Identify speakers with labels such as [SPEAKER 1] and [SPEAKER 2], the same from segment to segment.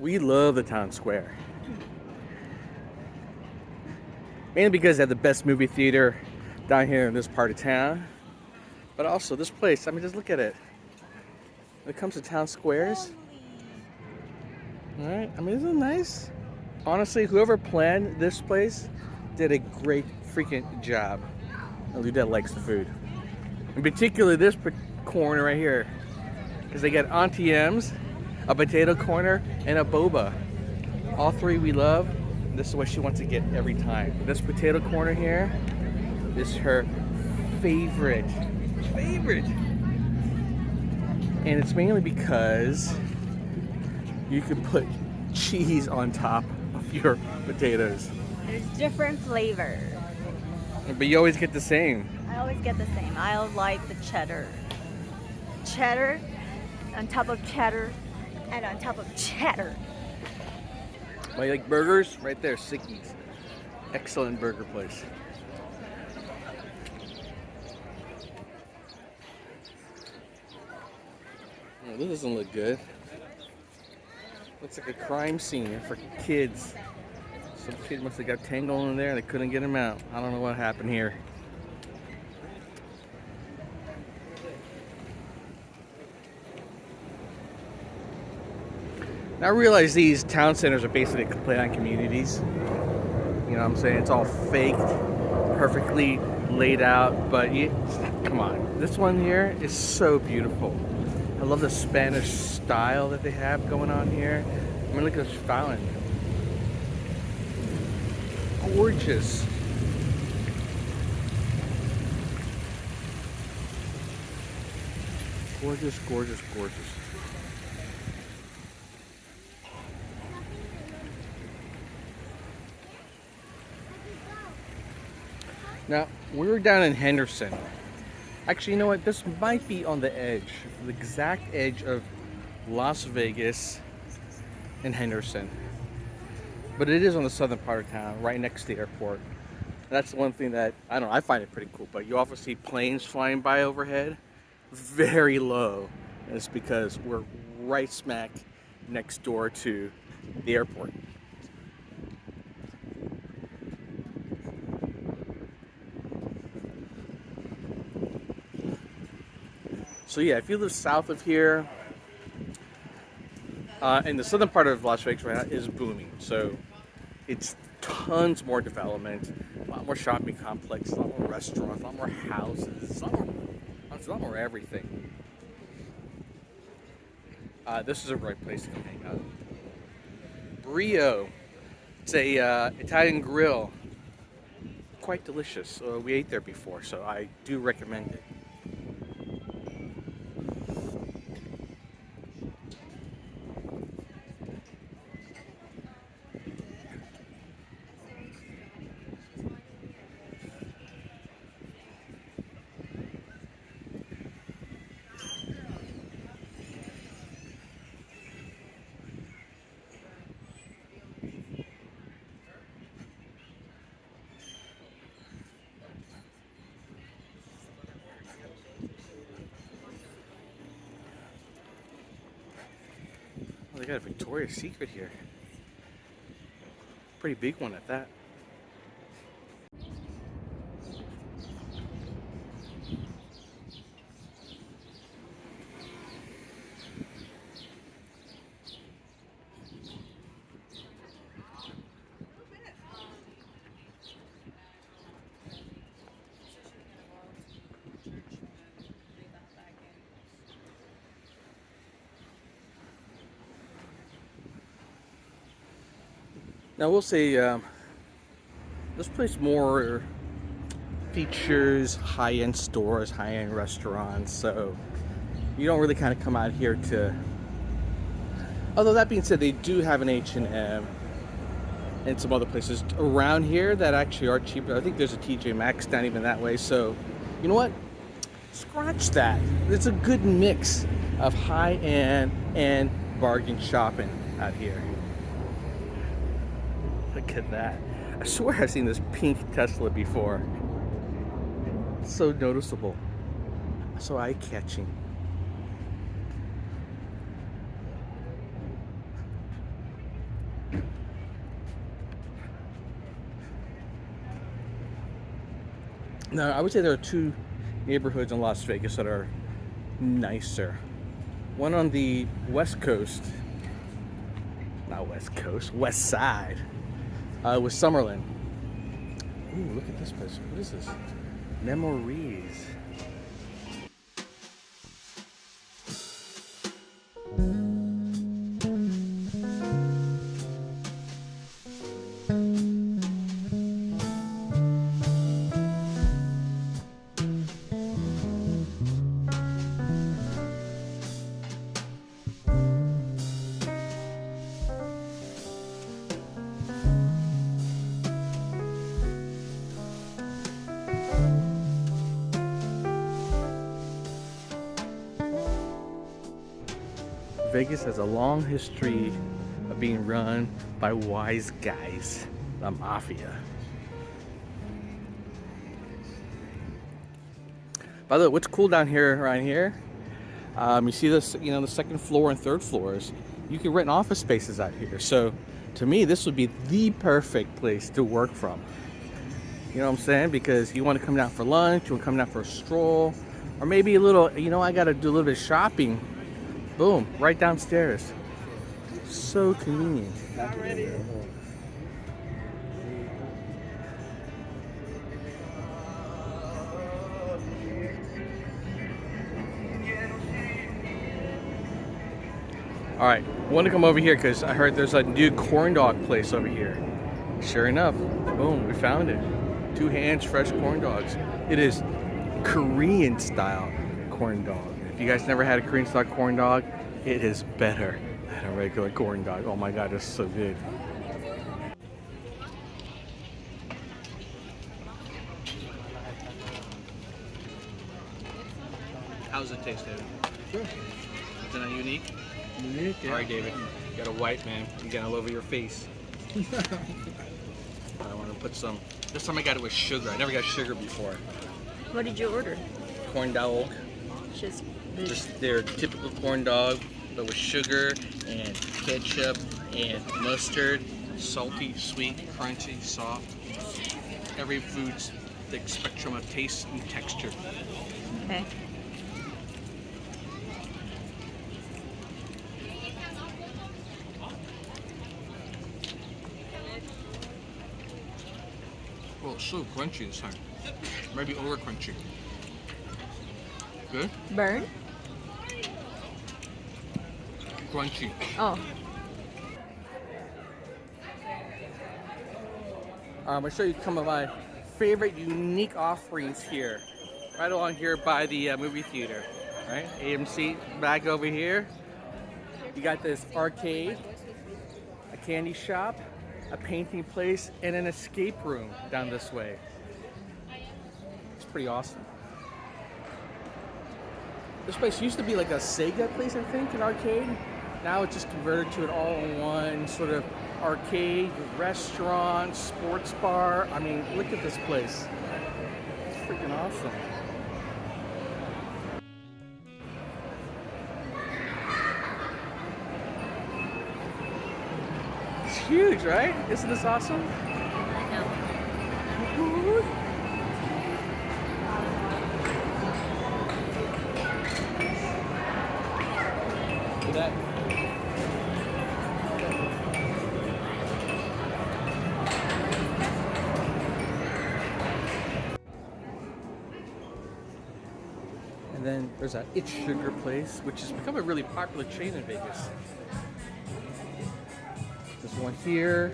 [SPEAKER 1] We love the town square. Mainly because they have the best movie theater down here in this part of town. But also this place, I mean, just look at it. When it comes to town squares, alright, I mean, isn't it nice? Honestly, whoever planned this place did a great freaking job. And Ludette likes the food. In particular, this corner right here. Because they got Auntie M's, a potato corner, and a boba. All three we love. This is what she wants to get every time. This potato corner here is her favorite. And it's mainly because you can put cheese on top of your potatoes.
[SPEAKER 2] There's different flavor.
[SPEAKER 1] But you always get the same.
[SPEAKER 2] I always get the same. I like the cheddar. Cheddar, on top of cheddar, and on top of cheddar.
[SPEAKER 1] But you like burgers? Right there, Sicky's. Excellent burger place. Oh, this doesn't look good. Looks like a crime scene for kids. Some kid must have got tangled in there and they couldn't get him out. I don't know what happened here. Now I realize these town centers are basically play-on communities. You know what I'm saying? It's all faked, perfectly laid out, but come on. This one here is so beautiful. I love the Spanish style that they have going on here. I mean, look at this fountain. Gorgeous. Gorgeous, gorgeous, gorgeous. Now, we were down in Henderson. Actually, you know what? This might be on the edge, the exact edge of Las Vegas and Henderson. But it is on the southern part of town, right next to the airport. That's one thing that, I don't know, I find it pretty cool. But you often see planes flying by overhead, very low. And it's because we're right smack next door to the airport. So yeah, if you live south of here, and the southern part of Las Vegas right now is booming. So it's tons more development, a lot more shopping complexes, a lot more restaurants, a lot more houses, a lot more everything. This is a great place to come hang out. Brio, it's a Italian grill, quite delicious. We ate there before, so I do recommend it. They got a Victoria's Secret here. Pretty big one at that. Now we'll say this place more features high-end stores, high-end restaurants, so you don't really kind of come out here to. Although that being said, they do have an H&M and some other places around here that actually are cheaper. I think there's a TJ Maxx not even that way. So you know what? Scratch that. It's a good mix of high-end and bargain shopping out here. Look at that. I swear I've seen this pink Tesla before. It's so noticeable. So eye-catching. No, I would say there are two neighborhoods in Las Vegas that are nicer. One on the west coast, not west coast, west side, with Summerlin. Ooh, look at this place. What is this? Memories. Vegas has a long history of being run by wise guys, the mafia. By the way, what's cool down here, around here? You see this, the second floor and third floors. You can rent office spaces out here. So, to me, this would be the perfect place to work from. You know what I'm saying? Because you want to come down for lunch, you want to come down for a stroll, or maybe a little. I got to do a little bit of shopping. Boom, right downstairs. So convenient. Not ready. All right, want to come over here because I heard there's a new corn dog place over here. Sure enough, boom, we found it. 2 hands fresh corn dogs. It is Korean style corn dog. If you guys never had a Korean style corn dog, it is better than a regular corn dog. Oh my God, it's so good. How's it taste, David?
[SPEAKER 3] Sure.
[SPEAKER 1] Isn't that unique?
[SPEAKER 3] Unique, yeah.
[SPEAKER 1] All right, David, you got a white man. You got all over your face. I want to put some. This time I got it with sugar. I never got sugar before.
[SPEAKER 2] What did you order?
[SPEAKER 1] Corn dog.
[SPEAKER 2] Just
[SPEAKER 1] Just their typical corn dog, but with sugar and ketchup and mustard. Salty, sweet, crunchy, soft. Every food's the spectrum of taste and texture.
[SPEAKER 2] okay.
[SPEAKER 1] Well, it's so crunchy this time. Maybe over crunchy. Good?
[SPEAKER 2] Burn?
[SPEAKER 1] Crunchy.
[SPEAKER 2] Oh.
[SPEAKER 1] I'm going to show you some of my favorite unique offerings here. Right along here by the movie theater. Right? AMC back over here. You got this arcade, a candy shop, a painting place, and an escape room down this way. It's pretty awesome. This place used to be like a Sega place, I think, an arcade. Now it's just converted to an all-in-one sort of arcade, restaurant, sports bar. I mean, look at this place. It's freaking awesome. It's huge, right? Isn't this awesome?
[SPEAKER 2] I know.
[SPEAKER 1] Look at that. And then there's that It's Sugar place, which has become a really popular chain in Vegas. There's one here.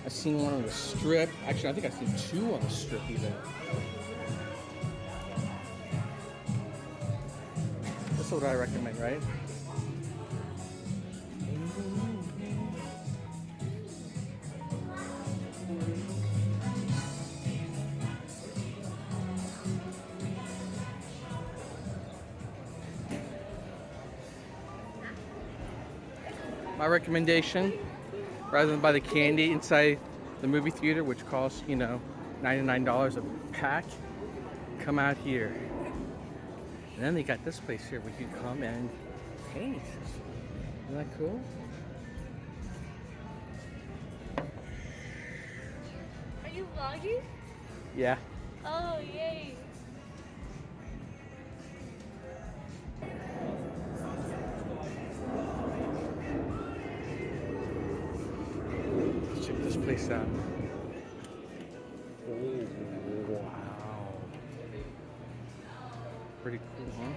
[SPEAKER 1] I've seen one on the Strip. Actually, I think I've seen 2 on the Strip even. That's what I recommend, right? My recommendation, rather than buy the candy inside the movie theater, which costs, $99 a pack, come out here. And then they got this place here where you can come and paint. Isn't that cool?
[SPEAKER 4] Are you vlogging?
[SPEAKER 1] Yeah.
[SPEAKER 4] Oh, yay.
[SPEAKER 1] place out. Oh, wow. Pretty cool, huh?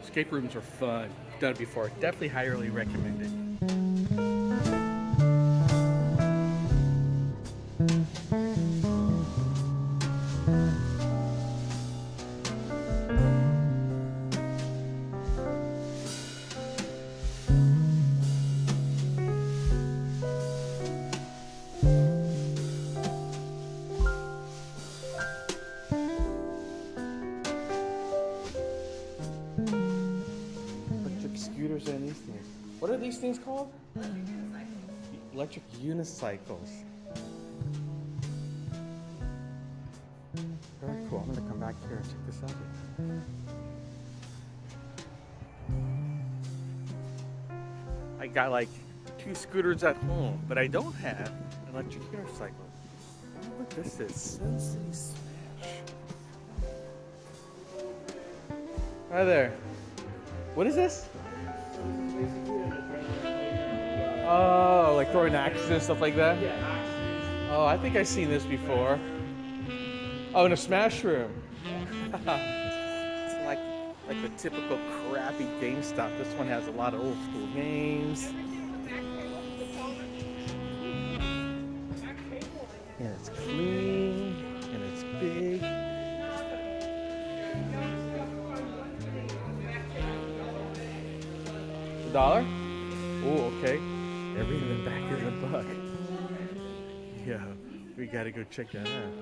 [SPEAKER 1] Escape rooms are fun. Done it before. Definitely highly recommended. Electric scooters and these things. What are these things called? Electric unicycles. Very cool. I'm gonna come back here and check this out. I got like 2 scooters at home, but I don't have an electric unicycle. I wonder what this is. Sun City Smash. Hi there. What is this? Oh, like throwing axes and stuff like that?
[SPEAKER 3] Yeah, axes.
[SPEAKER 1] Oh, I think I've seen this before. Oh, in a Smash room. It's like the typical crappy GameStop. This one has a lot of old school games. And it's clean, and it's big. $1? Oh, okay. Everything in the back is $1. Yeah, we gotta go check that out.